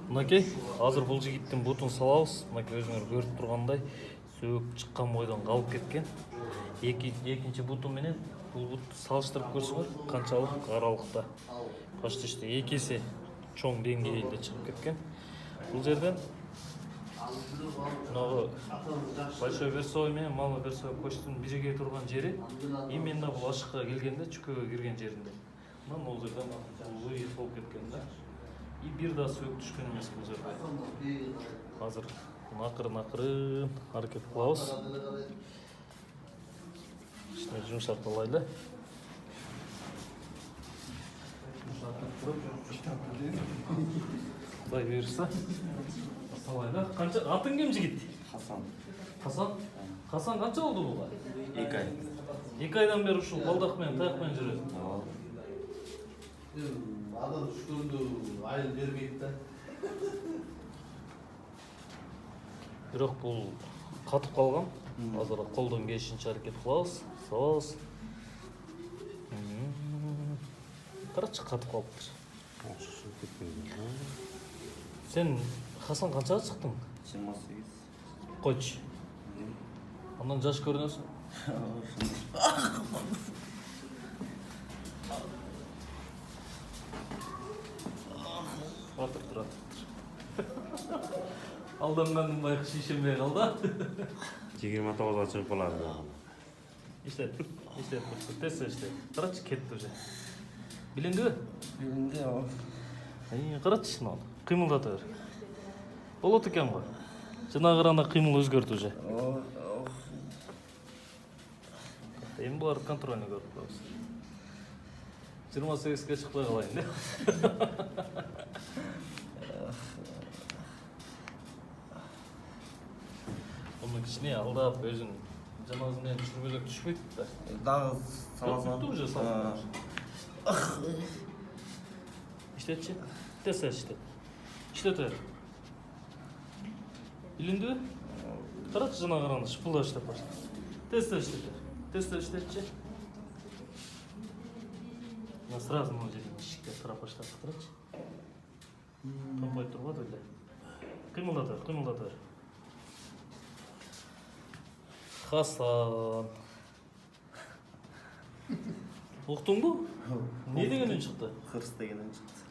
Мынакей, азыр бул жигиттин бутун салабыз. Мынакей өзүңөр көрүп тургандай сөөк чыккан бойдон калып кеткен. Экинчи буту менен бул бутты салыштырып көрсөңөр канчалык аралыкта. Почти иште 2 эсе чоң деңгээлде чыгып кеткен. Бул жерден мынагы большой версовой менен малый версовой почтунун биригей турган жери именно бул ашыкка келгенде чүкөгө кирген жеринде. Мына бул жерден луи болуп кеткен да. И бир да сөөк түшкөн эмес бул жерде. Азыр акырын аракет кылабыз. Иште жумшарталайлы. Құдай бұйырса. Салайда. Қанша атың кім жігіт? Хасан. Хасан? Хасан қанша болды бұға? 2 ай. 2 айдан бері ушул балдақпен, таяқпен жүреді. Адам түшкөндө айыл бербейт да. Бирок бул катып калган. Азыр колдон келишинче аракет кылабыз. Салабыз. Карачы катып калыптыр. Сен Хасан канчага чыктың? 28. Койчу. Андан жаш көрүнөсүң. Тура. Алданганын байкуш ишенбей калды. 29-га чыгып калады. Иштеп. Тез иштеп. Карачы кетти уже. Билиңдүү? Билинди, ооба. Карачы шунал. Кыймылдата бер. Болот экен го. Жанагырана кыймыл өзгөртү уже. Эми буларды контрольный көрүп коебуз. 28ге чыкпай калайын да. Onun kişini aldап өзүн жаназы менен чүрбөлөк түшпөйт да. Дагы саласаң. Түтү уже салып. Иштетчи. Тез иштет. Иштет бер. Билиңдүү? Карачы жанагыраны шыпылдап иштеп башла. Тез иштет. Тез иштетчи. На сразу мына жерден ишикке карап баштап турачы. Топой турбады эле. Кыймылдата бер. Хасан. Уктуңбу? Не дегенен чыкты? Хырс дегенен чыкты.